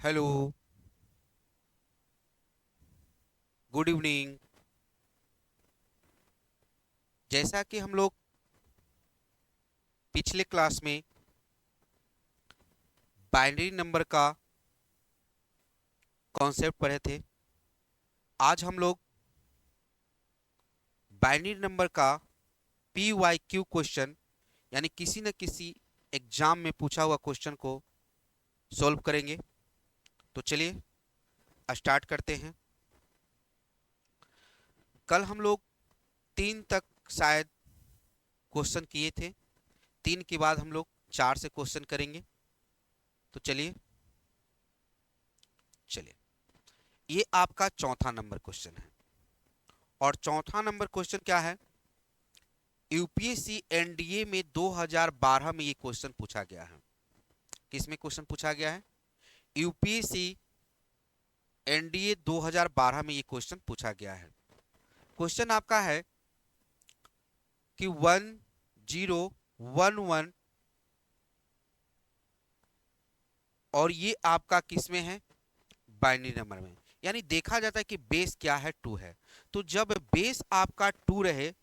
Hello. Good evening. जैसा कि हम लोग पिछले क्लास में बाइनरी नंबर का कॉन्सेप्ट पढ़े थे, आज हम लोग बाइनरी नंबर का पी वाई क्यू क्वेश्चन यानी किसी न किसी एग्जाम में पूछा हुआ क्वेश्चन को सॉल्व करेंगे। तो चलिए स्टार्ट करते हैं। कल हम लोग 3 तक शायद क्वेश्चन किए थे। 3 के बाद हम लोग 4 से क्वेश्चन करेंगे। तो चलिए चलिए ये आपका चौथा नंबर क्वेश्चन है। और चौथा नंबर क्वेश्चन क्या है? यूपीएससी एनडीए में 2012 में ये क्वेश्चन पूछा गया है। किस में क्वेश्चन पूछा गया है? यूपीएससी एनडीए 2012 में ये क्वेश्चन पूछा गया है। क्वेश्चन आपका है कि 1011 और ये आपका किस में है? बाइनरी नंबर में। यानी देखा जाता है कि बेस क्या है? 2 है। तो जब बेस आपका 2 रहे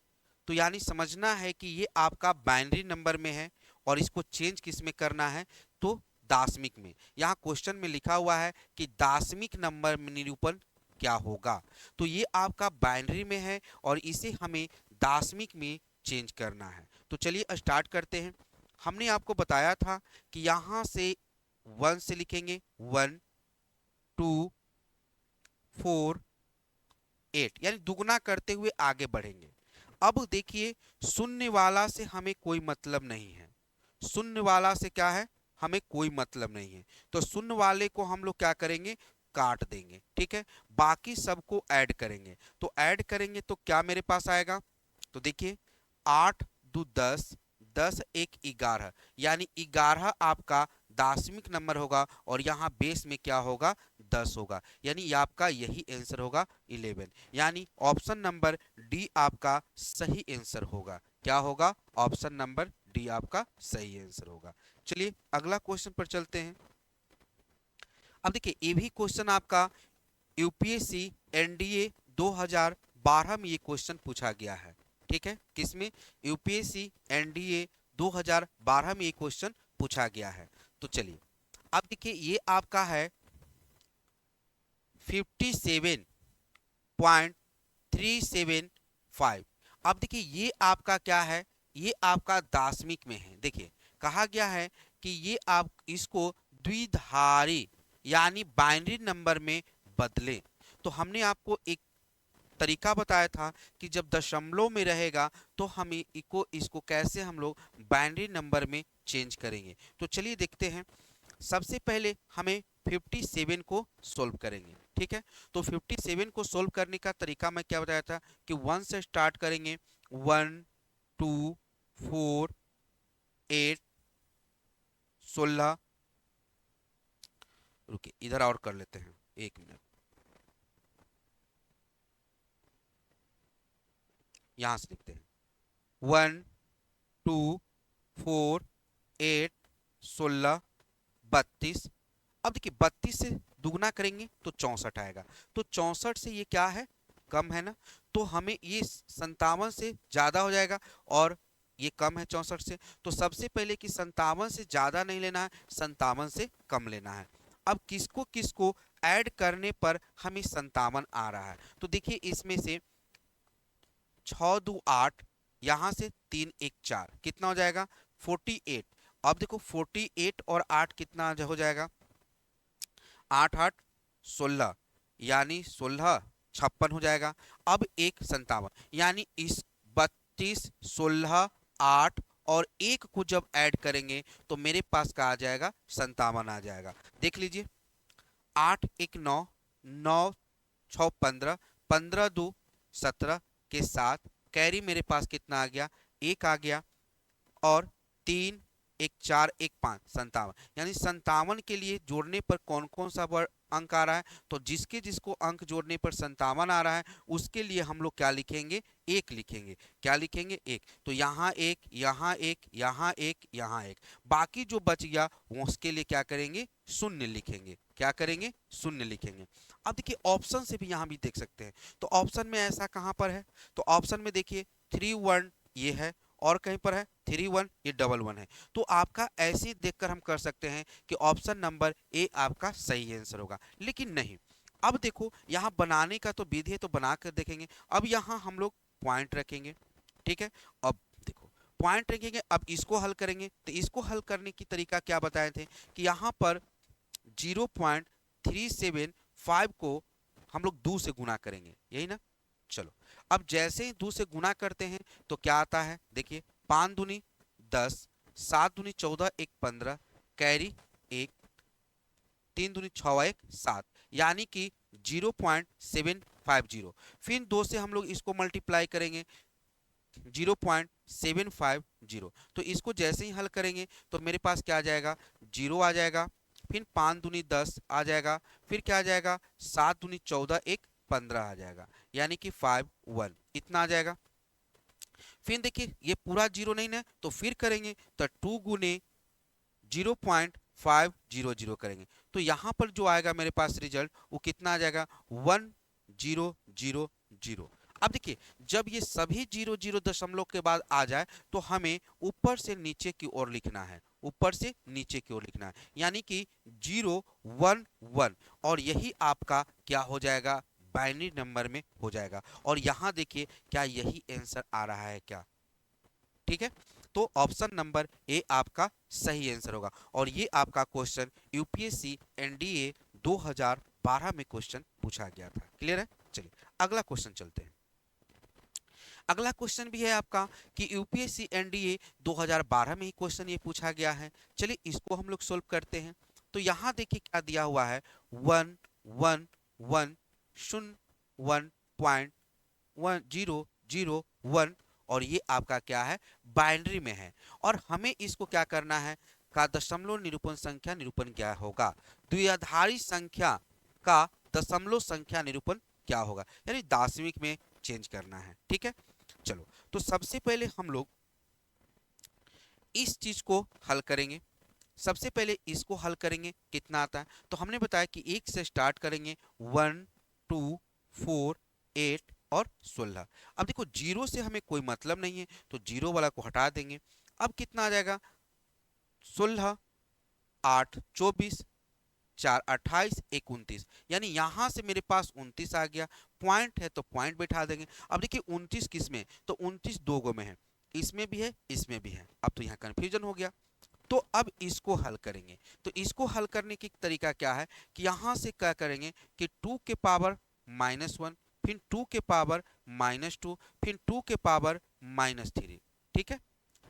तो यानी समझना है कि ये आपका बाइनरी नंबर में है और इसको चेंज किस में करना है? तो दाशमिक में। यहाँ क्वेश्चन में लिखा हुआ है कि दाशमिक नंबर में निरूपण क्या होगा। तो ये आपका बाइनरी में है और इसे हमें दाशमिक में चेंज करना है। तो चलिए स्टार्ट करते हैं। हमने आपको बताया था कि यहाँ से 1 से लिखेंगे 1 2 4 8 यानी दुगना करते हुए आगे बढ़ेंगे। अब देखिए, शून्य वाला से हमें कोई मतलब नहीं है। शून्य वाला से क्या है? हमें कोई मतलब नहीं है। तो शून्य वाले को हम लोग क्या करेंगे? काट देंगे। ठीक है। बाकी सबको ऐड करेंगे। तो ऐड करेंगे तो क्या मेरे पास आएगा? तो देखिए, 8 दो 10, 10 एक 11 यानी 11 आपका दाशमिक नंबर होगा और यहाँ बेस में क्या होगा? 10 होगा। यानी ये आपका यही आंसर होगा 11। यानी ऑप्शन नंबर डी आपका सही आंसर होगा। क्या होगा? ऑप्शन नंबर डी आपका सही आंसर होगा। चलिए अगला क्वेश्चन पर चलते हैं। अब देखिए, ये भी क्वेश्चन आपका यूपीएससी एनडीए 2012 में ये क्वेश्चन पूछा गया है। ठीक है। किसमें? यूपीएससी एनडीए 2012 में ये क्वेश्चन पूछा गया है। तो चलिए, अब देखिए ये आपका है 57.375। अब देखिए ये आपका क्या है? ये आपका दाशमिक में है। देखिए, कहा गया है कि ये आप इसको द्विधारी यानी बाइनरी नंबर में बदलें। तो हमने आपको एक तरीका बताया था कि जब दशमलव में रहेगा तो हम इसको कैसे हम लोग बाइनरी नंबर में चेंज करेंगे। तो चलिए देखते हैं। सबसे पहले हमें 57 को सोल्व करेंगे। ठीक है। तो 57 को सोल्व करने का तरीका मैं क्या बताया था कि 1 से स्टार्ट करेंगे। 1 2 4 8 16। रुकिए, इधर और कर लेते हैं, 1 मिनट। यहां से लिखते हैं 1 2 4 8 16 32। अब देखिए, 32 से दुगना करेंगे तो 64 आएगा। तो 64 से ये क्या है? कम है ना। तो हमें ये 57 से ज्यादा हो जाएगा और ये कम है 64 से। तो सबसे पहले कि 57 से ज्यादा नहीं लेना है, 57 से कम लेना है। अब किसको किसको ऐड करने पर हमें 57 आ रहा है? तो देखिए, इसमें से 6 दो 8, यहां से 3 1 4, कितना हो जाएगा? 48। अब देखो, 48 और 8 कितना हो जाएगा? 8 8 16 यानी 16 56 हो जाएगा। अब एक 57 यानी इस 32 16 8 और 1 को जब ऐड करेंगे तो मेरे पास का आ जाएगा? 57 आ जाएगा। देख लीजिए, 8 1 9, 9 6 15, 15 2 17 के साथ कैरी मेरे पास कितना आ गया? 1 आ गया। और 3 1 4 1 5, 57। यानी 57 के लिए जोड़ने पर कौन कौन सा वर्ड अंक आ रहा है, तो जिसके जिसको अंक जोड़ने पर 57 आ रहा है उसके लिए हम लोग क्या लिखेंगे, एक लिखेंगे। क्या लिखेंगे, एक। तो यहाँ एक, यहाँ एक, यहाँ एक, यहाँ एक, बाकी जो बच गया वो उसके लिए क्या करेंगे, शून्य लिखेंगे। क्या करेंगे, शून्य लिखेंगे। अब देखिए ऑप्शन से भी यहाँ भी देख सकते हैं, तो ऑप्शन में ऐसा कहाँ पर है, तो ऑप्शन में देखिए 3 1 ये है, और कहीं पर है 3 1, ये डबल 1 है। तो आपका ऐसे ही देखकर हम कर सकते हैं कि ऑप्शन नंबर ए आपका सही आंसर होगा। लेकिन नहीं, अब देखो यहाँ बनाने का तो विधि है, तो बना कर देखेंगे। अब यहाँ हम लोग पॉइंट रखेंगे, ठीक है। अब देखो पॉइंट रखेंगे, अब इसको हल करेंगे, तो इसको हल करने की तरीका क्या बताए थे कि यहाँ पर 0.375 को हम लोग 2 से गुना करेंगे, यही ना। चलो, अब जैसे ही 2 से गुना करते हैं तो क्या आता है, देखिए 5 दूनी 10, 7 दूनी 14, 1 15, कैरी 1, 3 दूनी 6 1 7, यानी कि 0.750। फिर 2 से हम लोग इसको मल्टीप्लाई करेंगे 0.750। तो इसको जैसे ही हल करेंगे तो मेरे पास क्या आ जाएगा, 0 आ जाएगा, फिर 5 दूनी 10 आ जाएगा, फिर क्या आ जाएगा 7 दूनी 14, 1 15 आ जाएगा, यानी कि 5 1 इतना आ जाएगा। फिर देखिए ये पूरा जीरो नहीं ना, तो फिर करेंगे तो 2 गुने 0.500 करेंगे, तो यहाँ पर जो आएगा मेरे पास रिजल्ट वो कितना आ जाएगा, 1000। अब देखिए जब ये सभी 00 दशमलव के बाद आ जाए तो हमें ऊपर से नीचे की ओर लिखना है, ऊपर से नीचे की ओर लिखना है, यानी कि 011, और यही आपका क्या हो जाएगा, बाइनरी नंबर में हो जाएगा। और यहाँ देखिए क्या यही आंसर आ रहा है क्या, ठीक है। तो ऑप्शन नंबर ए आपका सही आंसर होगा। और ये आपका क्वेश्चन यूपीएससी एनडीए 2012 में क्वेश्चन पूछा गया था। क्लियर है। चलिए अगला क्वेश्चन चलते हैं। अगला क्वेश्चन भी है आपका कि यूपीएससी एनडीए 2012 में ही क्वेश्चन ये पूछा गया है। चलिए इसको हम लोग सोल्व करते हैं। तो यहाँ देखिए क्या दिया हुआ है, 11101.1001, और ये आपका क्या है, बाइनरी में है। और हमें इसको क्या करना है, का दशमलव निरूपण संख्या निरूपण क्या होगा, द्विआधारी संख्या का दशमलव संख्या निरूपण क्या होगा, यानी दशमिक में चेंज करना है। ठीक है, चलो तो सबसे पहले हम लोग इस चीज को हल करेंगे। सबसे पहले इसको हल करेंगे, कितना आता है, तो हमने बताया कि 1 से स्टार्ट करेंगे, 1 2 4 8 और 16। अब देखो जीरो से हमें कोई मतलब नहीं है, तो जीरो वाला को हटा देंगे। अब कितना आ जाएगा, 16 8 24 4 28 1 29, यानी यहां से मेरे पास 29 आ गया। पॉइंट है तो पॉइंट बैठा देंगे। अब देखिए 29 किस में, तो 29 दो गो में है, इसमें भी है इसमें भी है। अब तो यहाँ कंफ्यूजन हो गया। तो अब इसको हल करेंगे, तो इसको हल करने की तरीका क्या है कि यहां से क्या करेंगे कि 2 के पावर -1, फिर 2 के पावर -2, फिर 2 के पावर -3। ठीक है,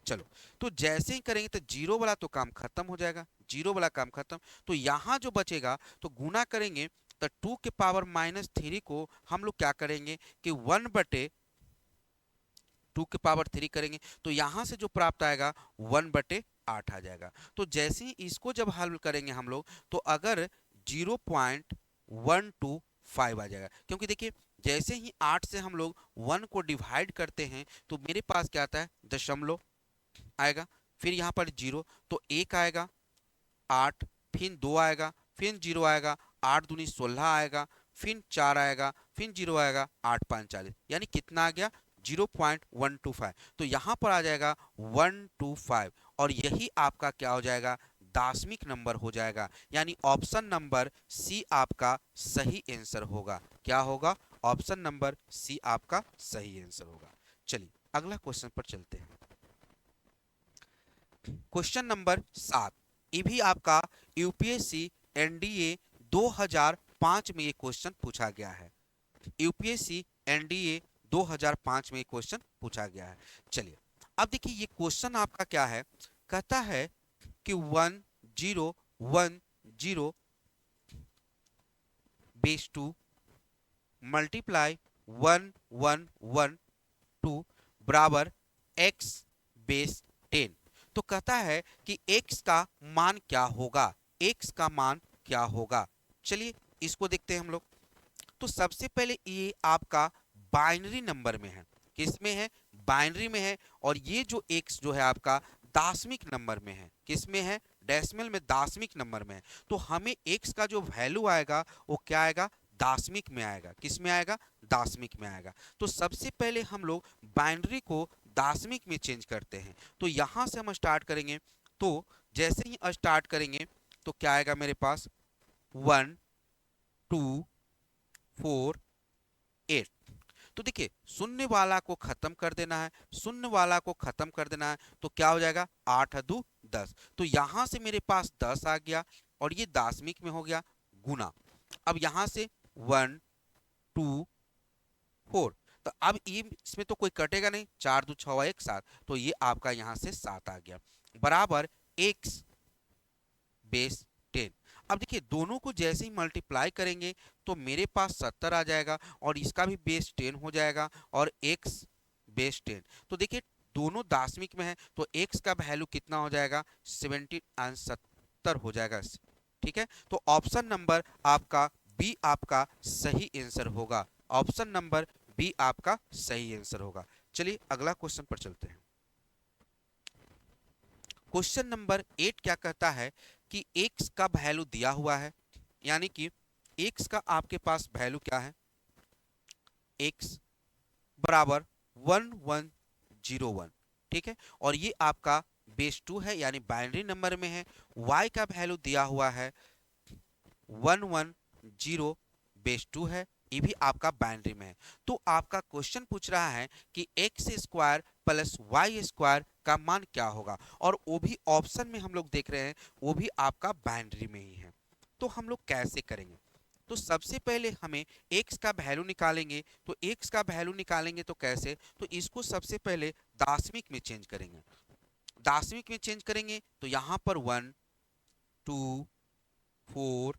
चलो तो जैसे ही करेंगे तो जीरो वाला तो काम खत्म हो जाएगा, जीरो वाला काम खत्म। तो यहाँ जो बचेगा तो गुना करेंगे, तो 2 के पावर -3 को हम लोग क्या करेंगे कि 1/2 करेंगे, तो यहाँ से जो प्राप्त आएगा 1/8 आ जाएगा। तो जैसे ही इसको जब हल करेंगे हम लोग, तो अगर 0.125 आ जाएगा, क्योंकि देखिए जैसे ही 8 से हम लोग 1 को डिवाइड करते हैं तो मेरे पास क्या आता है, दशमलव आएगा, फिर यहाँ पर 0 तो 1 आएगा, 8 फिर 2 आएगा, फिर 0 आएगा, 8 दूनी 16 आएगा, फिर 4 आएगा, फिर 0 आएगा, 8 5 40, यानी कितना आ गया, 0.125। तो यहाँ पर आ जाएगा 125, और यही आपका क्या हो जाएगा, दशमिक नंबर हो जाएगा, यानी ऑप्शन नंबर सी आपका सही आंसर होगा। क्या होगा, ऑप्शन नंबर सी आपका सही आंसर होगा। चलिए अगला क्वेश्चन पर चलते हैं। क्वेश्चन नंबर 7, ये भी आपका यूपीएससी एनडीए 2005 में ये क्वेश्चन पूछा गया है। यूपीएससी एनडीए 2005 में ये क्वेश्चन पूछा गया है। चलिए अब देखिए ये क्वेश्चन आपका क्या है, कहता है कि 1010 बेस 2 मल्टीप्लाई 1112 बराबर x बेस 10। तो कहता है कि x का मान क्या होगा, x का मान क्या होगा। चलिए इसको देखते हैं हम लोग। तो सबसे पहले ये आपका बाइनरी नंबर में है। किस में है? बाइनरी में है। और ये जो x जो है आपका दशमिक नंबर में है। किस में है? डेसिमल में, दशमिक नंबर में है। तो हमें x का जो वैल्यू आएगा वो क्या आएगा? दशमिक में आएगा। किस में आएगा? दशमिक में आएगा। तो सबसे पहले हम लोग बाइनरी को दशमिक में चेंज करते हैं। तो यहां से हम स्टार्ट करेंगे। तो जैसे ही स्टार्ट करेंगे तो क्या आएगा मेरे पास? 1 2 4 8। तो देखिए, शून्य वाला को खत्म कर देना है, शून्य वाला को खत्म कर देना है। तो क्या हो जाएगा? 8 दू 10। तो यहां से मेरे पास 10 आ गया और ये दशमिक में हो गया गुना। अब यहां से 1 2 4। तो अब ये इसमें तो कोई कटेगा नहीं, 4 दू 6 एक 7। तो ये आपका यहां से 7 आ गया बराबर x बेस 10। अब देखिए, दोनों को जैसे ही मल्टीप्लाई करेंगे तो मेरे पास 70 आ जाएगा और इसका भी बेस 10 हो जाएगा और x बेस 10। तो देखिए, दोनों दशमिक में है तो x का वैल्यू कितना हो जाएगा? 70 हो जाएगा। ठीक है, तो ऑप्शन नंबर आपका बी आपका सही आंसर होगा। ऑप्शन नंबर बी आपका सही आंसर होगा। चलिए अगला क्वेश्चन पर चलते हैं। क्वेश्चन नंबर 8 क्या कहता है कि x का वैल्यू दिया हुआ है, यानी कि x का आपके पास वैल्यू क्या है? x बराबर 1101। ठीक है, और ये आपका बेस 2 है यानी बाइनरी नंबर में है। y का वैल्यू दिया हुआ है 110 बेस 2 है, ये भी आपका बाइनरी में है। तो आपका क्वेश्चन पूछ रहा है कि X square plus Y square का मान क्या होगा, और वो भी ऑप्शन में हम लोग देख रहे हैं वो भी आपका बाइनरी में ही है। तो हम लोग कैसे करेंगे? तो सबसे पहले हमें x का वैल्यू निकालेंगे। तो x का वैल्यू निकालेंगे तो कैसे? तो इसको सबसे पहले दशमिक में चेंज करेंगे। दशमिक में चेंज करेंगे तो यहाँ पर 1 2 4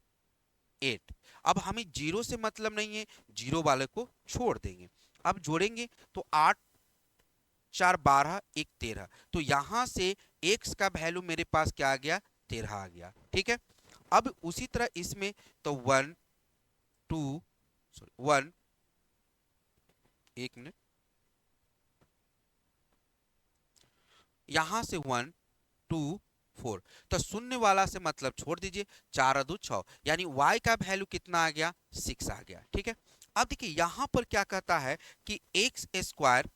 8। अब हमें जीरो से मतलब नहीं है, जीरो वाले को छोड़ देंगे। अब जोड़ेंगे तो 8 4 12 1 13। तो यहां से x का वैल्यू मेरे पास क्या आ गया? 13 आ गया। ठीक है, अब उसी तरह इसमें तो 1 2 सॉरी 1 एक मिनट, यहां से 1 2 4। तो शून्य वाला से मतलब छोड़ दीजिए, 4 दू 6 यानी y का वैल्यू कितना आ गया? 6 आ गया। ठीक है, अब देखिए यहां पर क्या कहता है कि X square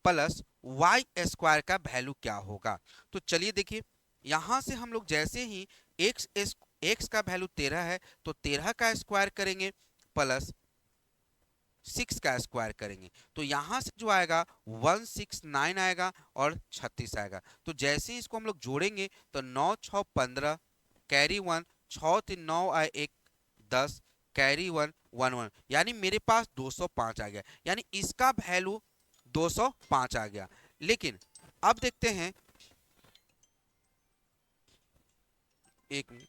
plus Y square का वैल्यू क्या होगा। तो चलिए देखिए, यहां से हम लोग जैसे ही एक्स का वैल्यू 13 है तो 13 का स्क्वायर करेंगे प्लस 6 का स्क्वायर करेंगे। तो यहां से जो आएगा 169 आएगा और 36 आएगा। तो जैसे ही इसको हम लोग जोड़ेंगे तो 9 6 15 कैरी 1 6 3 9 आए 1 10 कैरी 1 1 1 यानी मेरे पास 205 आ गया। यानी इसका वैल्यू 205 आ गया। लेकिन अब देखते हैं, एक मिनट,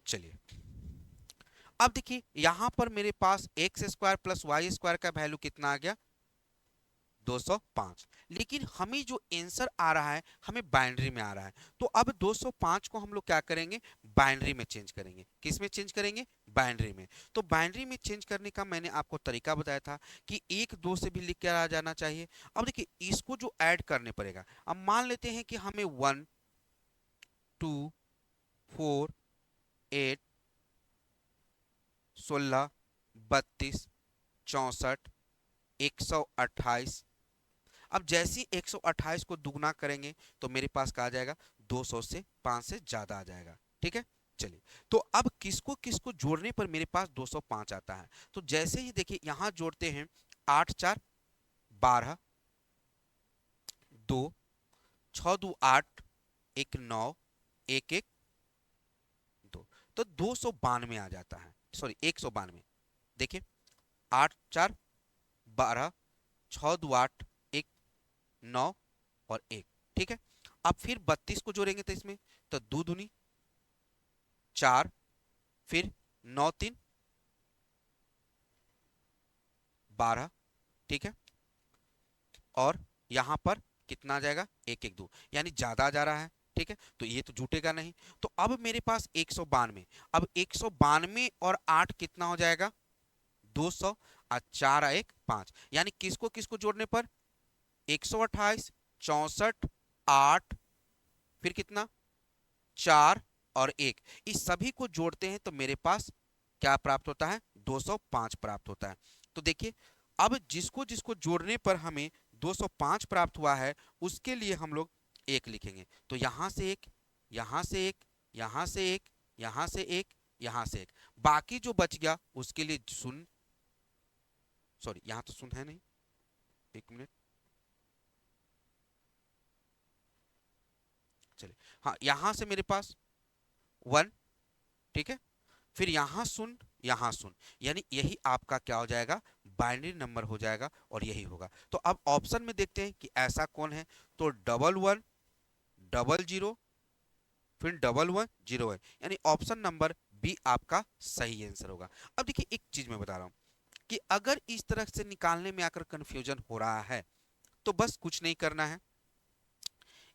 चलिए अब देखिए यहां पर मेरे पास x square plus Y square का वैल्यू कितना आ गया? 205। लेकिन हमें जो आंसर आ रहा है हमें बाइनरी में आ रहा है। तो अब 205 को हम लोग क्या करेंगे? बाइनरी में चेंज करेंगे। किस में चेंज करेंगे? बाइनरी में। तो बाइनरी में चेंज करने का मैंने आपको तरीका बताया था कि एक दो से भी लिख कर आ जाना चाहिए। अब देखिए इसको जो ऐड करने पड़ेगा, अब मान लेते हैं कि हमें 1 2 4 8 16, 32, 64, 128। अब जैसे ही 128 को दुगना करेंगे तो मेरे पास कहा जाएगा 200 से 5 से ज्यादा आ जाएगा। ठीक है, चलिए। तो अब किसको किसको जोड़ने पर मेरे पास 205 आता है, तो जैसे ही देखिए यहां जोड़ते हैं, 8 4 12, 2 6 2 8, 1 9, 1 1 2, तो 292 आ जाता है, सॉरी 192। देखिए 8 4 12, 6 2 8, 1 9 और 1। ठीक है, अब फिर 32 को जोड़ेंगे तो इसमें, तो 2 दूनी 4, फिर 9 3 12। ठीक है, और यहां पर कितना आ जाएगा, 1 1 2, यानी ज्यादा जा रहा है। ठीक है, तो ये तो जुटेगा नहीं। तो अब मेरे पास 192, अब 192 और 8 कितना हो जाएगा, 200, और 4 1 5, यानी किसको किसको जोड़ने पर, 128, 64, 8, फिर कितना, 4 और 1, इस सभी को जोड़ते हैं तो मेरे पास क्या प्राप्त होता है, 205 प्राप्त होता है। तो देखिए, अब जिसको जिसको जोड़ने पर हमें 205 प्राप्त हुआ है, उसके लिए हम लोग एक लिखेंगे। तो यहां से एक, यहां से एक, यहां से एक, यहां से एक, यहां से एक, बाकी जो बच गया उसके लिए शून्य, सॉरी यहां तो शून्य है नहीं, एक मिनट, चलिए, हाँ यहां से मेरे पास 1। ठीक है, फिर यहां शून्य, यहां शून्य, यानी यही आपका क्या हो जाएगा, बाइनरी नंबर हो जाएगा, और यही होगा। तो अब ऑप्शन में देखते हैं कि ऐसा कौन है, तो 11 00, फिर 11 01, यानी ऑप्शन नंबर बी आपका सही आंसर होगा। अब देखिए एक चीज मैं बता रहा हूं कि अगर इस तरह से निकालने में आकर कंफ्यूजन हो रहा है, तो बस कुछ नहीं करना है,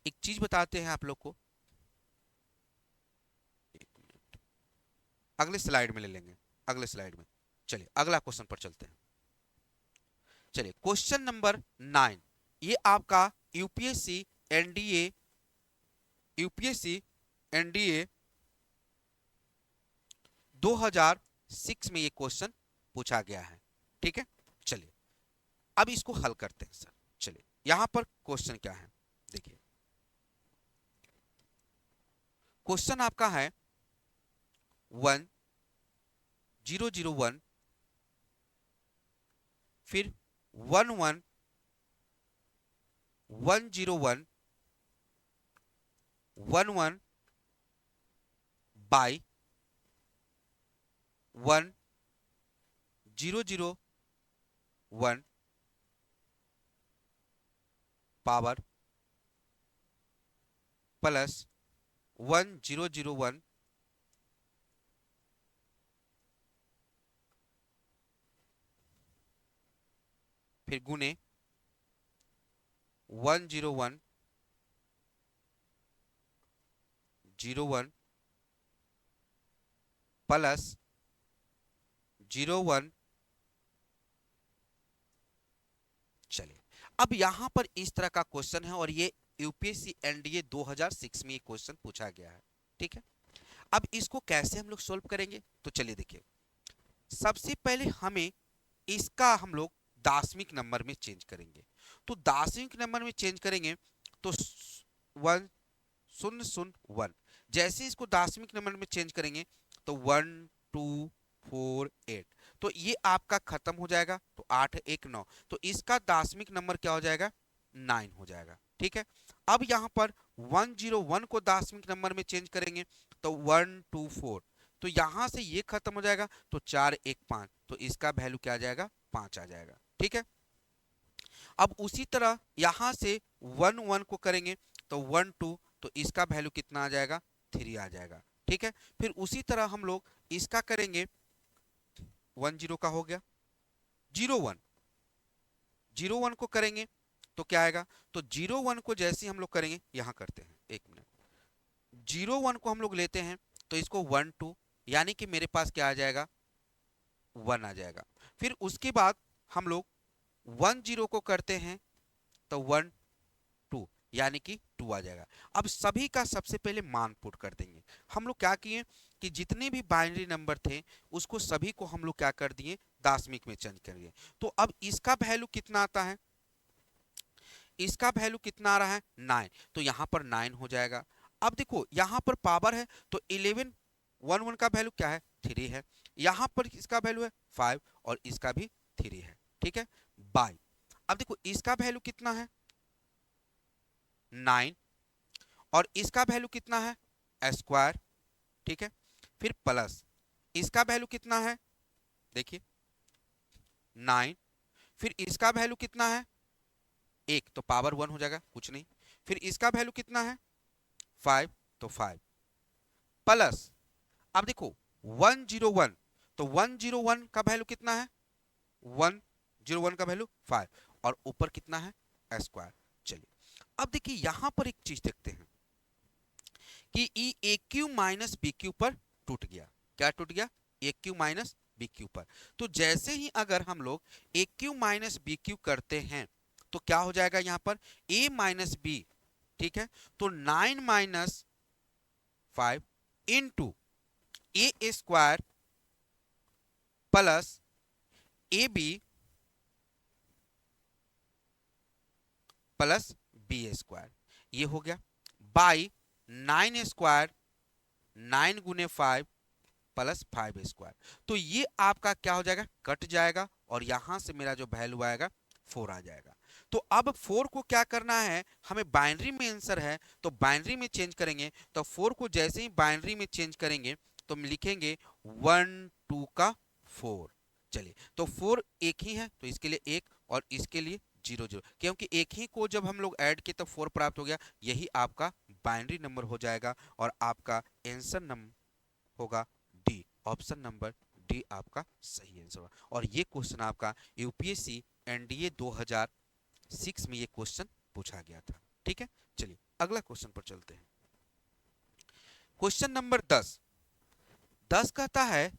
एक चीज बताते हैं आप लोग को, अगले स्लाइड में ले लेंगे, अगले स्लाइड में। चलिए अगला क्वेश्चन पर चलते हैं। चलिए क्वेश्चन नंबर 9, ये आपका यूपीएससी एनडीए, यूपीएससी एनडीए 2006 में ये क्वेश्चन पूछा गया है। ठीक है, चलिए अब इसको हल करते हैं सर। चलिए यहां पर क्वेश्चन क्या है, देखिए क्वेश्चन आपका है 1001, फिर 11101, 11 बाई 1001 पावर प्लस 1001 फिर गुने 101 01 प्लस 01। चलिए अब यहां पर इस तरह का क्वेश्चन है, और ये यूपीएससी एनडीए 2006 में ये क्वेश्चन पूछा गया है। ठीक है, अब इसको कैसे हम लोग सोल्व करेंगे, तो चलिए देखिए, सबसे पहले हमें इसका हम लोग दाशमिक नंबर में चेंज करेंगे। तो दाशमिक नंबर में चेंज करेंगे तो 1001, जैसे इसको दाशमिक नंबर में चेंज करेंगे तो 1248, तो ये आपका खत्म हो जाएगा, तो 8 1 9, तो इसका दाशमिक नंबर क्या हो जाएगा, 9 हो जाएगा। ठीक है, अब यहाँ पर 101 को दाशमिक नंबर में चेंज करेंगे तो 124, तो यहां से ये खत्म हो जाएगा, तो 4 1 5, तो इसका वैल्यू क्या आ जाएगा, 5 आ जाएगा। ठीक है, अब उसी तरह यहां से 1 1 को करेंगे तो 1 2, तो इसका वैल्यू कितना आ जाएगा, 3 आ जाएगा। ठीक है, फिर उसी तरह हम लोग इसका करेंगे, 10 का हो गया, 01, 01 को करेंगे तो क्या आएगा, तो 01 को जैसे हम लोग करेंगे, यहां करते हैं, एक मिनट, 01 को हम लोग लेते हैं तो इसको 1 2, यानी कि मेरे पास क्या आ जाएगा, 1 आ जाएगा। फिर उसके बाद हम लोग 10 को करते हैं तो 1 2, यानी कि 2 आ जाएगा। अब सभी का सबसे पहले मान पुट कर देंगे। हम लोग क्या किए कि जितने भी बाइनरी नंबर थे उसको सभी को हम लोग क्या कर दिए, दाशमिक में चेंज कर दिए। तो अब इसका वैल्यू कितना आता है, इसका वैल्यू कितना आ रहा है 9, तो यहाँ पर 9 हो जाएगा। अब देखो यहाँ पर पावर है तो 11 1 1 का वैल्यू क्या है 3 है, यहाँ पर इसका वैल्यू है 5 और इसका भी 3 है, ठीक है बाय। अब देखो इसका वैल्यू कितना है 9 और इसका वैल्यू कितना है स्क्वायर, ठीक है, फिर प्लस इसका वैल्यू कितना है देखिए 9, फिर इसका वैल्यू कितना है 1 तो पावर 1 हो जाएगा कुछ नहीं, फिर इसका वैल्यू कितना है 5 तो 5 प्लस, अब देखो 101 तो 101 का वैल्यू कितना है 101 का वैल्यू 5 और ऊपर कितना है स्क्वायर। चलिए अब देखिए यहां पर एक चीज देखते हैं कि ई ए क्यू माइनस बी क्यू पर टूट गया। क्या टूट गया, ए क्यू माइनस बी क्यू पर। तो जैसे ही अगर हम लोग ए क्यू माइनस बी क्यू करते हैं तो क्या हो जाएगा यहाँ पर ए माइनस बी, ठीक है, तो 9 minus 5 into A square plus A B plus B square, ये हो गया बाई 9 स्क्वायर 9 गुने 5 प्लस 5 स्क्वायर। तो ये आपका क्या हो जाएगा कट जाएगा और यहां से मेरा जो वैल्यू आएगा 4 आ जाएगा। तो अब 4 को क्या करना है, हमें बाइनरी में आंसर है तो बाइनरी में चेंज करेंगे। तो 4 को जैसे ही बाइनरी में चेंज करेंगे तो हम लिखेंगे 1 2 का 4। चलिए तो 4 एक ही है तो इसके लिए 1 और इसके लिए 0 0, क्योंकि एक ही को जब हम लोग ऐड किए तो 4 प्राप्त हो गया। यही आपका बाइनरी नंबर हो जाएगा और आपका आंसर नंबर होगा डी, ऑप्शन नंबर डी आपका सही आंसर होगा। और ये क्वेश्चन आपका यूपीएससी एनडीए 2006 में ये क्वेश्चन पूछा गया था, ठीक है। चलिए अगला क्वेश्चन पर चलते हैं। क्वेश्चन नंबर 10 कहता है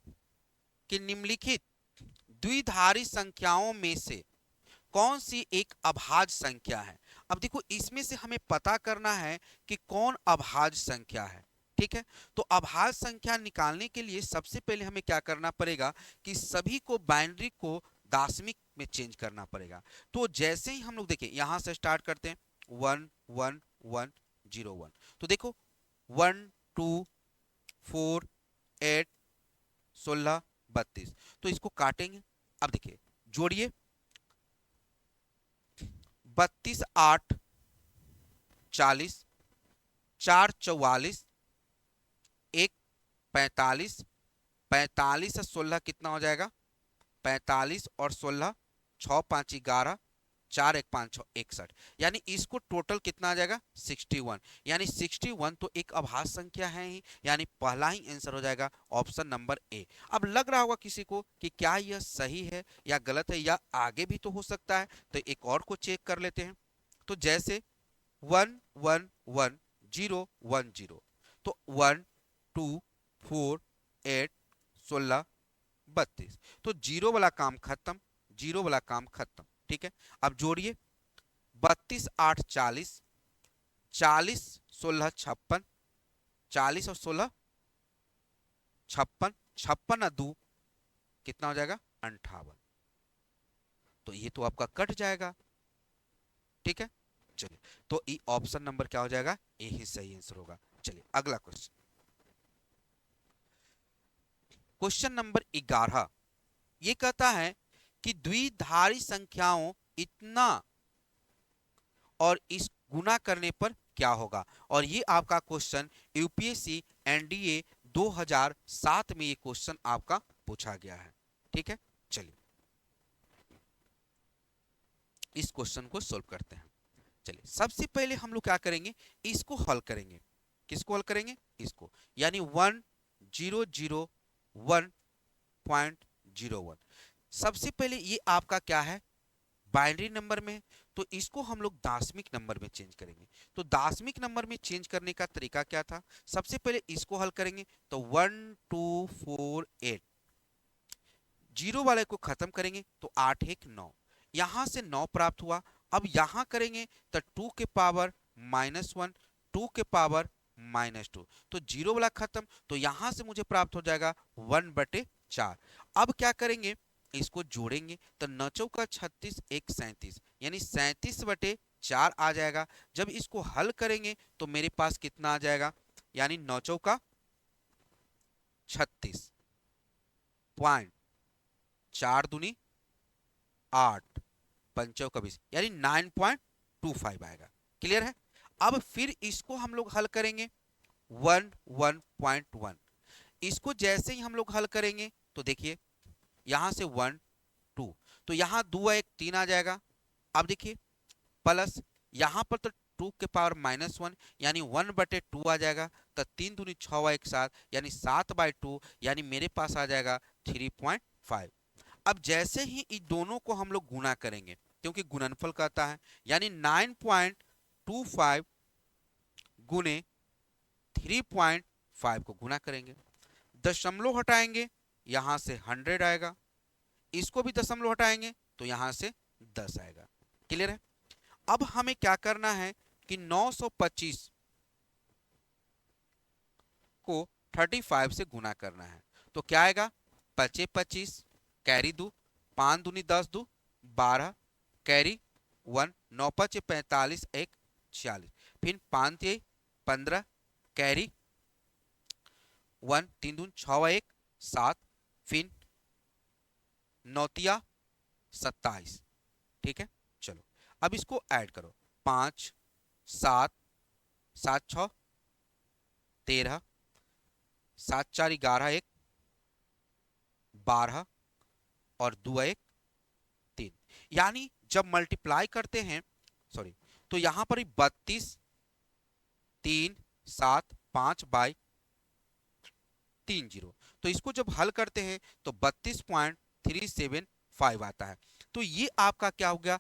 कि निम्नलिखित द्विधारी संख्याओं में से कौन सी एक अभाज्य संख्या है। अब देखो इसमें से हमें पता करना है कि कौन अभाज्य संख्या है, ठीक है। तो अभाज्य संख्या निकालने के लिए सबसे पहले हमें क्या करना पड़ेगा कि सभी को बाइनरी को दाशमिक में चेंज करना पड़ेगा। तो जैसे ही हम लोग देखें यहां से स्टार्ट करते हैं 1 1 1 0 1, तो देखो 1 2 4 8 16 32, तो इसको काटेंगे। अब देखिए जोड़िए 32 8 40 4 44 1 45, 45 से 16 कितना हो जाएगा 45 और 16 6 5 11 4 1 5 6 61, यानी इसको टोटल कितना आ जाएगा 61, यानी 61 तो एक अभाज्य संख्या है ही, यानी पहला ही आंसर हो जाएगा ऑप्शन नंबर ए। अब लग रहा होगा किसी को कि क्या यह सही है या गलत है या आगे भी तो हो सकता है, तो एक और को चेक कर लेते हैं। तो जैसे 1 1 1 0 1 0, तो 1 2 4 8 16 32, तो जीरो वाला काम खत्म, जीरो वाला काम खत्म, ठीक है। अब जोड़िए 32 8 40, 40 16 56, 40 और 16 56, 56 और 2 कितना हो जाएगा 58, तो ये तो आपका कट जाएगा, ठीक है। चलिए तो ये ऑप्शन नंबर क्या हो जाएगा ए ही सही आंसर होगा। चलिए अगला क्वेश्चन, क्वेश्चन नंबर 11 ये कहता है कि द्विधारी संख्याओं इतना और इस गुना करने पर क्या होगा। और ये आपका क्वेश्चन यूपीएससी एनडीए 2007 में ये क्वेश्चन आपका पूछा गया है, ठीक है। चलिए इस क्वेश्चन को सॉल्व करते हैं। चलिए सबसे पहले हम लोग क्या करेंगे, इसको हल करेंगे। किसको हल करेंगे, इसको, यानी 1001.01। सबसे पहले ये आपका क्या है बाइनरी नंबर में, तो इसको हम लोग दाशमिक नंबर में चेंज करेंगे। तो दाशमिक नंबर में चेंज करने का तरीका क्या था, सबसे पहले इसको हल करेंगे तो 1 2 4 8, जीरो वाले को खत्म करेंगे तो 8 1 9, यहां से 9 प्राप्त हुआ। अब यहां करेंगे तो 2 के पावर -1, 2 के पावर -2, तो जीरो वाला खत्म। तो यहां से मुझे प्राप्त हो जाएगा 1/4। अब क्या करेंगे, इसको जोड़ेंगे तो 9 चौका 36, 1 37, यानी 37/4 आ जाएगा। जब इसको हल करेंगे तो मेरे पास कितना आ जाएगा, यानी 9 चौका 36 पॉइंट 4 दूनी 8, पंचों का 20, यानी 9.25 आएगा। क्लियर है। अब फिर इसको हम लोग हल करेंगे 1 इसको जैसे ही हम लोग हल करेंगे तो देखिए यहां से 1 2, तो यहां 2 1 3 आ जाएगा। अब देखिए प्लस यहां पर तो 2 के पावर -1, यानी 1/2 आ जाएगा। तो 3 दूनी 6 1 7, यानी 7/2, यानी मेरे पास आ जाएगा 3.5। अब जैसे ही इन दोनों को हम लोग गुणा करेंगे, क्योंकि गुणनफल कहता है, यानी 9.25 गुने 3.5 को गुणा करेंगे, दशमलव हटाएंगे यहां से 100 आएगा, इसको भी दशमलव हटाएंगे तो यहां से 10 आएगा। क्लियर है। अब हमें क्या करना है कि 925 को 35 से गुना करना है। तो क्या आएगा, 25 25 कैरी 2, 5 दूनी 10 2 12 कैरी 1, 9 5 45 1 46, फिर 5 3 15 कैरी 1, 3 दून 6 1 7, फिर 9 तिया 27। ठीक है। चलो अब इसको ऐड करो, 5 7 7 6 13, 7 4 11 1 12 और 2 1 3, यानी जब मल्टीप्लाई करते हैं, सॉरी, तो यहां पर 32 3 7 5 बाई 30, तो इसको जब हल करते हैं तो 32.375 आता है। तो ये आपका क्या हो गया,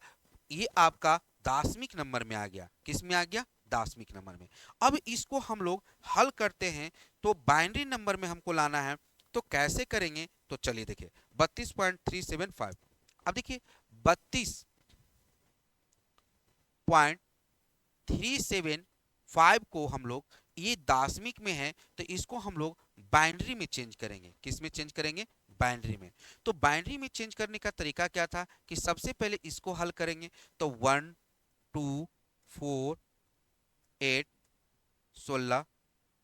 ये आपका दाशमिक नंबर में आ गया। किस में आ गया, दाशमिक नंबर में। अब इसको हम लोग हल करते हैं तो बाइनरी नंबर में हमको लाना है, तो कैसे करेंगे, तो चलिए देखिए 32.375। अब देखिए 32.375 को हम लोग, ये दाशमिक में है तो इसको हम लोग बाइनरी में चेंज करेंगे। किस में चेंज करेंगे, बाइनरी में। तो बाइनरी में चेंज करने का तरीका क्या था कि सबसे पहले इसको हल करेंगे तो 1 2 4 8 16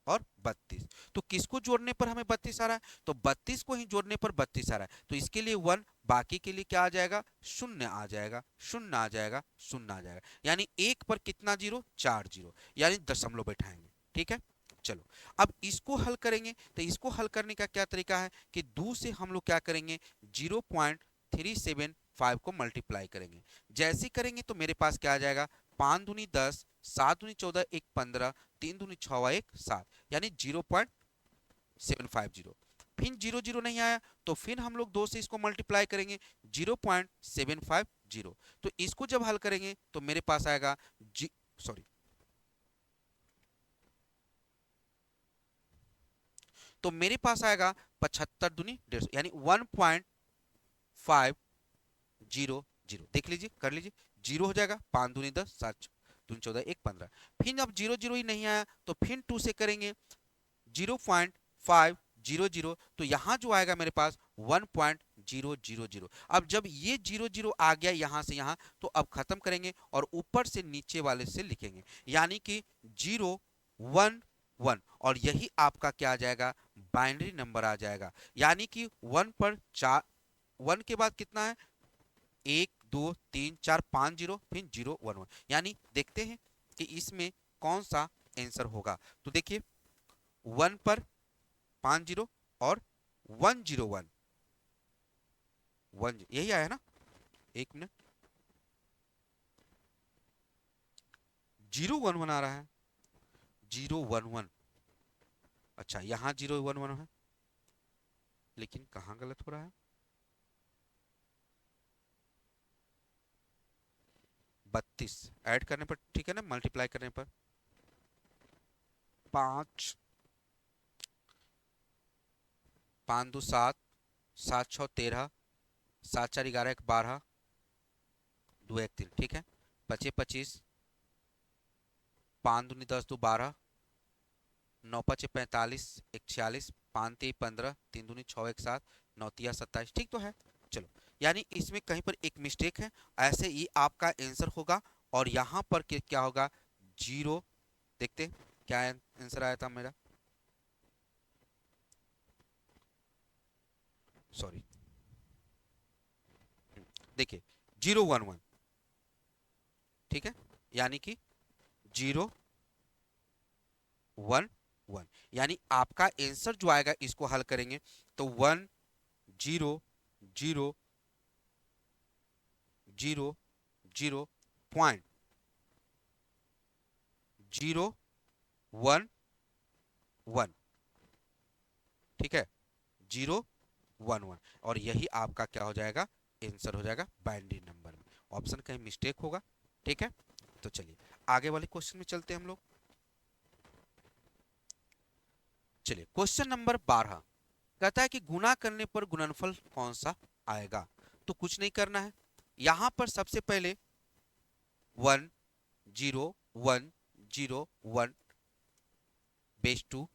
और 32, तो किसको जोड़ने पर हमें 32 आ रहा है, तो 32 को ही जोड़ने पर 32 आ रहा है। तो इसके लिए 1, बाकी के लिए क्या आ जाएगा, शून्य आ जाएगा, शून्य आ जाएगा, शून्य आ जाएगा, यानी एक पर कितना जीरो, 4 जीरो, यानी दशमलव बैठाएंगे। ठीक है। चलो अब इसको हल करेंगे तो इसको हल करने का क्या तरीका है कि 2 से हम लोग क्या करेंगे, 0.375 को मल्टीप्लाई करेंगे। जैसे करेंगे तो मेरे पास क्या आ जाएगा, 5 दूनी 10, 7 दूनी 14 1 15, 3 दूनी 6 1 7, यानी 0.750। फिर 0 0 नहीं आया तो फिर हम लोग 2 से इसको मल्टीप्लाई करेंगे, 0.750। तो इसको जब हल करेंगे तो मेरे पास आएगा सॉरी, तो मेरे पास आएगा 75 दूनी 150, यानी 1.500। देख लीजिए, कर लीजिए, जीरो हो जाएगा, 5 दूनी 10, 7 दूनी 14 1 15। फिर अब 0 0 ही नहीं आया तो फिर 2 से करेंगे 0.500, तो यहां जो आएगा मेरे पास 1.000। अब जब ये 0 0 आ गया यहां से यहां, तो अब खत्म करेंगे और ऊपर से नीचे वाले से लिखेंगे, यानी कि 0 1 1, और यही आपका क्या आ जाएगा, बाइनरी नंबर आ जाएगा। यानी कि 1 पर 4, 1 के बाद कितना है, 1 2 3 4 5 जीरो, फिर 0 1 1, यानी देखते हैं कि इसमें कौन सा आंसर होगा। तो देखिए 1 पर 5 जीरो और 101, यही आया ना, एक मिनट, 0 1 1 आ रहा है, 0 1 1। अच्छा यहाँ 0 1 1 है, लेकिन कहाँ गलत हो रहा है, 32 ऐड करने पर ठीक है ना, मल्टीप्लाई करने पर 5 5 2 7, 7 6 13, 7 4 11 1 12, 2 1 3, ठीक है, 25 25 5 दूनी 10, 2 12, 9 5 45, 1 46, 5 3 15, 3 दूनी 6 1 7, 9 3 27। ठीक तो है। चलो, यानी इसमें कहीं पर एक मिस्टेक है, ऐसे ही आपका आंसर होगा। और यहाँ पर क्या होगा, जीरो। देखते हैं क्या आंसर आया था मेरा, सॉरी, देखिए 0 1 1। ठीक है, यानी कि 0 1 1, यानी आपका आंसर जो आएगा इसको हल करेंगे तो 1 0 0 0 0.011। ठीक है, 0 1 1, और यही आपका क्या हो जाएगा, आंसर हो जाएगा बाइनरी नंबर में। ऑप्शन कहीं मिस्टेक होगा। ठीक है, तो चलिए आगे वाले क्वेश्चन में चलते हैं हम लोग। चलिए क्वेश्चन नंबर 12 कहता है कि गुणा करने पर गुणनफल कौन सा आएगा। तो कुछ नहीं करना है, यहां पर सबसे पहले 1 0 1 0 1 बेस 2,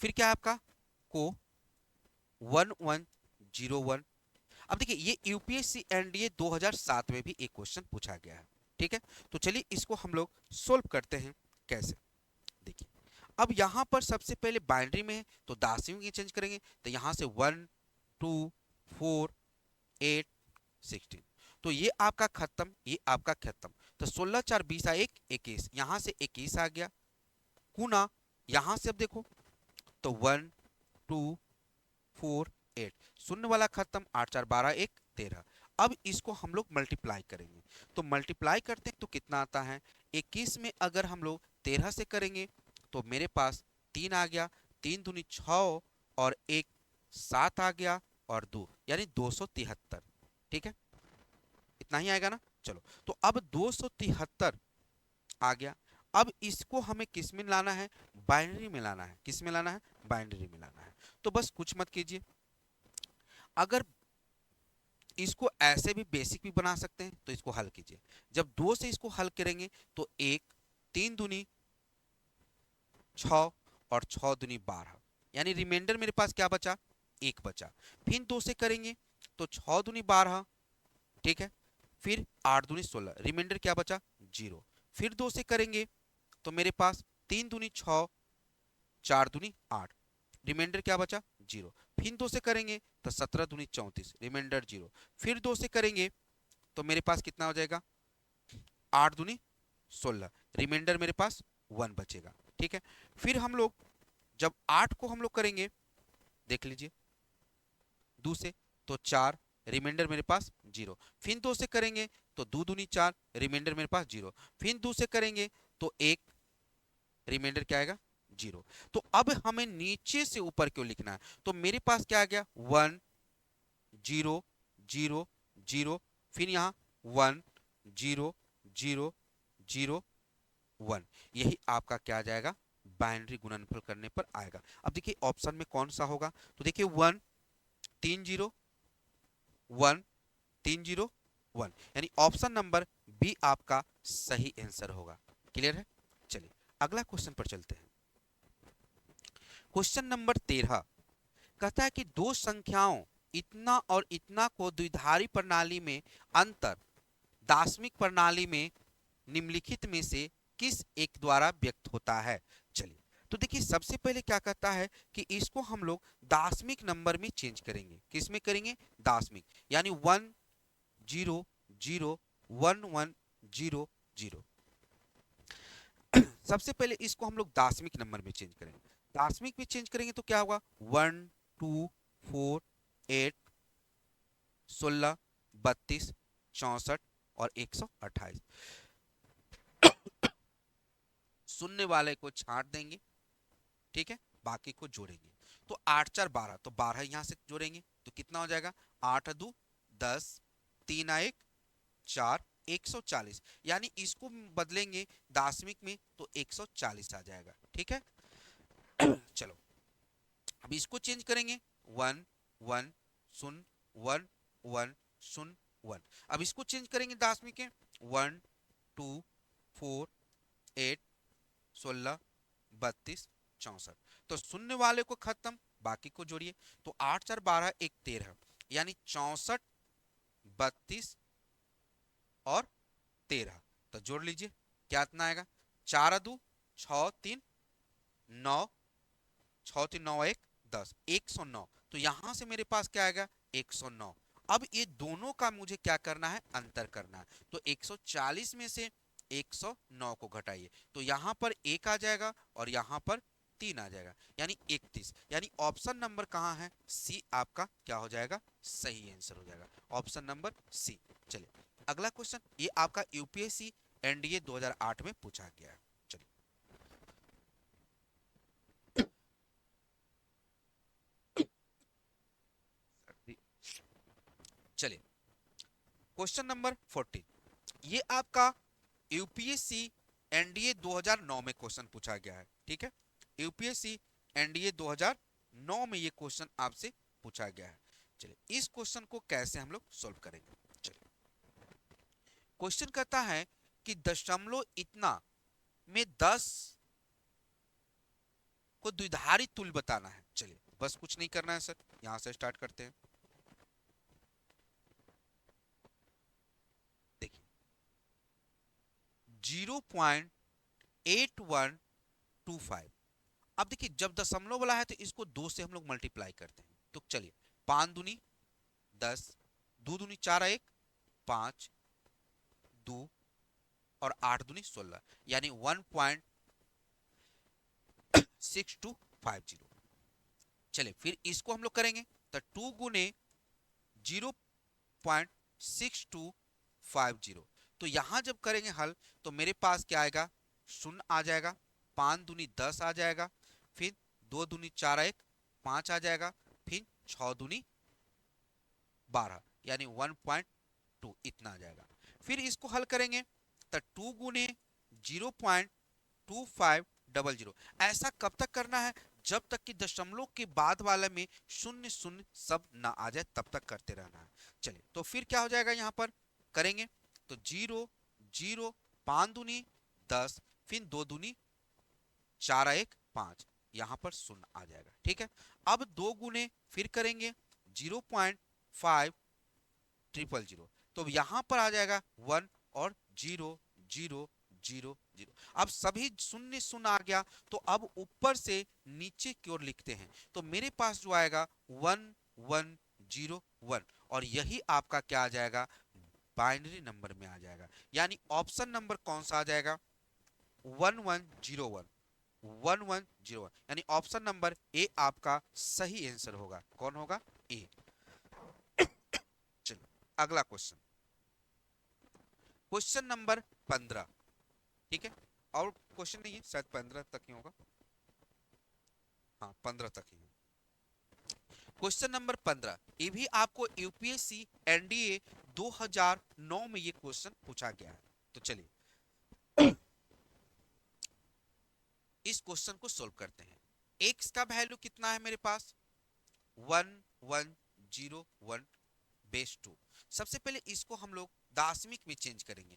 फिर क्या है आपका को 1101। अब देखिए ये यूपीएससी एनडीए 2007 में भी एक क्वेश्चन पूछा गया है। ठीक है, तो चलिए इसको हम लोग सोल्व करते हैं। कैसे, देखिए अब यहां पर सबसे पहले बाइनरी में है तो दासियों की चेंज करेंगे, तो यहां से 1 2 4 8 16, तो ये आपका खत्म, ये आपका खत्म। तो 16 4 20 1 21, यहां से 21 आ गया। गुना यहां से अब देखो तो 1 2 4 8, शून्य वाला खत्म, 8 4 12 1 13। अब इसको हम लोग मल्टीप्लाई करेंगे, तो मल्टीप्लाई करते हैं तो कितना आता है, 21 में अगर हम लोग 13 से करेंगे तो मेरे पास 3 आ गया, 3 दूनी 6 और 1 7 आ गया और 2 यानी 273। ठीक है, इतना ही आएगा ना। चलो, तो अब 273 आ गया। अब इसको हमें किस में लाना है, बाइनरी में लाना है। किस में लाना है, बाइनरी में लाना है। तो बस कुछ मत कीजिए, अगर इसको ऐसे भी बेसिक भी बना सकते हैं तो इसको हल कीजिए। जब 2 से इसको हल करेंगे तो 1 3 दूनी 6 और 6 दूनी 12, यानी रिमाइंडर मेरे पास क्या बचा, 1 बचा। फिर 2 से करेंगे तो 6 दूनी 12। ठीक है, फिर 8 दूनी 16, रिमाइंडर क्या बचा, 0। फिर 2 से करेंगे तो मेरे पास 3 दूनी 6, 4 दूनी 8, रिमाइंडर क्या बचा, 0। फिर 2 से करेंगे तो 17 दूनी 34, रिमाइंडर 0। फिर 2 से करेंगे तो मेरे पास कितना हो जाएगा, 8 दूनी 16, रिमाइंडर मेरे पास 1 बचेगा। ठीक है, फिर हम लोग जब 8 को हम लोग करेंगे, देख लीजिए 2 से तो 4, रिमाइंडर मेरे पास 0। फिर 2 से करेंगे तो 2 दूनी 4, रिमाइंडर मेरे पास 0। फिर 2 से करेंगे तो 1, रिमाइंडर क्या आएगा, 0। तो अब हमें नीचे से ऊपर क्यों लिखना है, तो मेरे पास क्या आ गया, 1 0 0 0, फिर यहाँ 1 0 0 0 1, यही आपका क्या आ जाएगा, बाइनरी गुणनफल करने पर आएगा। अब देखिए ऑप्शन में कौन सा होगा, तो देखिए 1 3 0 1 3 0 1, यानी ऑप्शन नंबर बी आपका सही आंसर होगा। क्लियर है। चलिए अगला क्वेश्चन पर चलते हैं। क्वेश्चन नंबर 13 कहता है कि दो संख्याओं इतना और इतना को द्विधारी प्रणाली में अंतर दार्शनिक प्रणाली में निम्नलिखित में से किस एक द्वारा व्यक्त होता है। चलिए, तो देखिए सबसे पहले क्या कहता है कि इसको हम लोग दार्शनिक नंबर में चेंज करेंगे। किस में करेंगे, दार्शनिक, यानी 1 0 0 1 1 0 0। सबसे पहले इसको हम लोग दार्शनिक नंबर में चेंज करेंगे। दार्शनिक में चेंज करेंगे तो क्या होगा, 1 2 4 8 16 32 64 और 128। शून्य वाले को छांट देंगे। ठीक है, बाकी को जोड़ेंगे तो 8 4 12, तो 12 यहां से जोड़ेंगे तो कितना हो जाएगा, 8 2 10, 3 1 4, 140, यानी इसको बदलेंगे दार्शनिक में तो 140 आ जाएगा। ठीक है, चलो अब इसको चेंज करेंगे, 1 1 0 1 1 0 1। अब इसको चेंज करेंगे दार्शनिक के 1 2 4 8 16, 32, 64। तो शून्य वाले को खत्म, बाकी को जोड़िए। तो 8 4 12 1 13, यानी 64, 32 और 13। तो जोड़ लीजिए, क्या इतना आएगा? 4 2 6 3 9, 6 3 9 1 10, 109। तो यहां से मेरे पास क्या आएगा? 109। अब ये दोनों का मुझे क्या करना है? अंतर करना है। तो 140 में से 109 को घटाइए, तो यहां पर एक आ जाएगा और यहां पर 3 आ जाएगा, यानी 31। यानी ऑप्शन नंबर कहाँ है? सी आपका क्या हो जाएगा? सही आंसर हो जाएगा, ऑप्शन नंबर सी। चलिए अगला क्वेश्चन, ये आपका यूपीएससी एनडीए 2008 में पूछा गया है। चलिए चलिए क्वेश्चन नंबर 14, ये आपका यूपीएससी एनडीए 2009 में क्वेश्चन पूछा गया है। ठीक है, यूपीएससी एनडीए 2009 में ये क्वेश्चन आपसे पूछा गया है। चलिए इस क्वेश्चन को कैसे हम लोग सोल्व करेंगे। चलिए क्वेश्चन कहता है कि दशमलव इतना में 10 को द्विधारी तुल्य बताना है। चलिए बस कुछ नहीं करना है सर, यहां से स्टार्ट करते हैं। देखिए 0.8125। अब देखिए जब दशमलव वाला है तो इसको 2 से हम लोग मल्टीप्लाई करते हैं। तो चलिए 5 दूनी 10, 2 दूनी 4 1 5, 2 और 8 दूनी 16, यानी 1.6250। चलिए फिर इसको हम लोग करेंगे, तो 2 गुने 0.6250। तो यहां जब करेंगे हल, तो मेरे पास क्या आएगा? शून्य आ जाएगा, 5 दूनी 10 आ जाएगा, फिर 2 दूनी 4 1 5 आ जाएगा, फिर 6 दूनी 12, यानी 1.2 इतना आ जाएगा। फिर इसको हल करेंगे, तो 2 गुने 0.2500। ऐसा कब तक करना है? जब तक कि दशमलव के बाद वाले में शून्य शून्य सब ना आ जाए, तब तक करते रहना है। चलिए तो फिर क्या हो जाएगा? यहाँ पर करेंगे तो 0 0, 5 दूनी 10, फिर 2 दूनी 4 1 5, यहाँ पर शून्य आ जाएगा। ठीक है, अब 2 गुने फिर करेंगे 0.5000, तो यहां पर आ जाएगा 1 और 0 0 0 0। अब सभी शून्य शून्य आ गया, तो अब ऊपर से नीचे की ओर लिखते हैं, तो मेरे पास जो आएगा 1101, और यही आपका क्या आ जाएगा? बाइनरी नंबर में आ जाएगा। यानी ऑप्शन नंबर कौन सा आ जाएगा? 1101, 1101, यानी ऑप्शन नंबर ए आपका सही आंसर होगा। कौन होगा? ए। चलो अगला क्वेश्चन, क्वेश्चन नंबर 15। ठीक है, और क्वेश्चन नहीं है, शायद 15 तक ही होगा। हाँ 15 तक ही है। क्वेश्चन नंबर 15, ये भी आपको यूपीएससी एनडीए 2009 में ये क्वेश्चन पूछा गया है। तो चलिए इस क्वेश्चन को सोल्व करते हैं। एक्स का वैल्यू कितना है मेरे पास? 1101 बेस 2। सबसे पहले इसको हम लोग दाशमिक में चेंज करेंगे।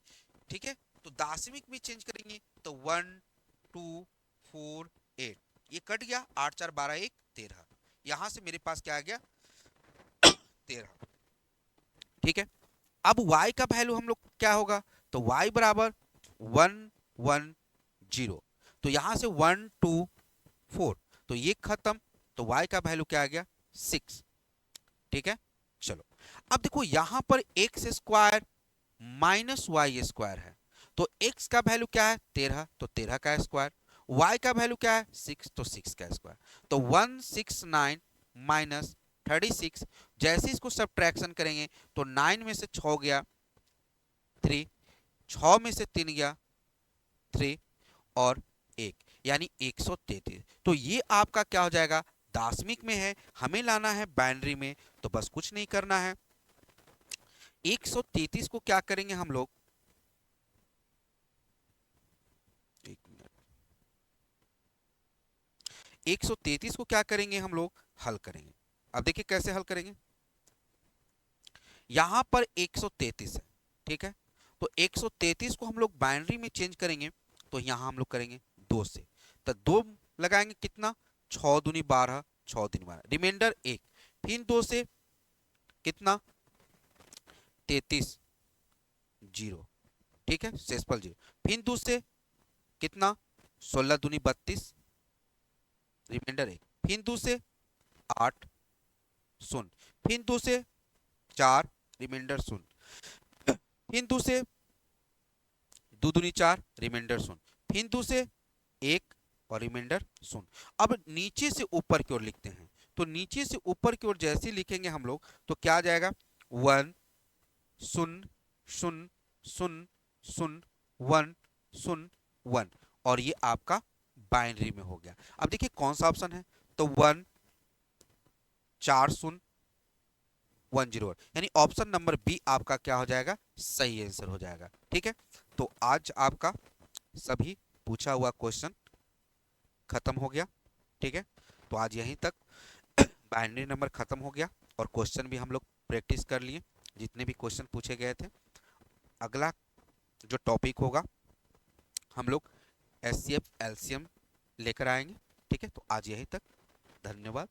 ठीक है, तो दाशमिक में चेंज करेंगे तो 1248, ये कट गया, 8 4 12 1 13, यहां से मेरे पास क्या आ गया? 13। ठीक है, अब y का वैल्यू हम लोग क्या होगा? तो y बराबर 110, तो यहां से 124, तो ये खत्म, तो y का वैल्यू क्या आ गया? 6। ठीक है, चलो अब देखो यहां पर X square minus Y square है, तो x का वैल्यू क्या है? 13, तो 13 का स्क्वायर। y का वैल्यू क्या है? 6, तो 6 का स्क्वायर। तो 169 माइनस 36, जैसे इसको सब्ट्रैक्शन करेंगे तो 9 में से 6 गया 3, 6 में से 3 गया 3, और 1, यानी 133। तो ये आपका क्या हो जाएगा? दाशमिक में है, हमें लाना है बाइनरी में, तो बस कुछ नहीं करना है। 133 को क्या करेंगे हम लोग? एक मिनट, 133 को क्या करेंगे हम लोग? हल करेंगे। अब देखिए कैसे हल करेंगे। यहां पर 133 है, ठीक है, तो 133 को हम लोग बाइनरी में चेंज करेंगे, तो यहां हम लोग करेंगे 2 से, तो 2 लगाएंगे कितना, 6 दूनी 12, 6 दूनी 12, रिमाइंडर 1, फिर 2 से कितना, 33, 0, ठीक है, शेषफल 0, फिर 2 से कितना, 16 दूनी 32, रिमाइंडर 1, फिर 2 से 8, 0, फिर 2 से 4, रिमाइंडर 0, फिर 2 से 2 दूनी 4, रिमाइंडर 0, फिर 2 से 1 और रिमाइंडर 0। अब नीचे से ऊपर की ओर लिखते हैं, तो नीचे से ऊपर की ओर जैसे लिखेंगे हम लोग तो क्या आ जाएगा, 1 0 0 0 0 1 0 1, और ये आपका बाइनरी में हो गया। अब देखिए कौन सा ऑप्शन है, तो 1 4 0 1 0, यानी ऑप्शन नंबर बी आपका क्या हो जाएगा, सही आंसर हो जाएगा। ठीक है, तो आज आपका सभी पूछा हुआ क्वेश्चन खत्म हो गया। ठीक है, तो आज यहीं तक बाइनरी नंबर खत्म हो गया और क्वेश्चन भी हम लोग प्रैक्टिस कर लिए जितने भी क्वेश्चन पूछे गए थे। अगला जो टॉपिक होगा हम लोग एचसीएफ एलसीएम लेकर आएंगे। ठीक है, तो आज यहीं तक, धन्यवाद।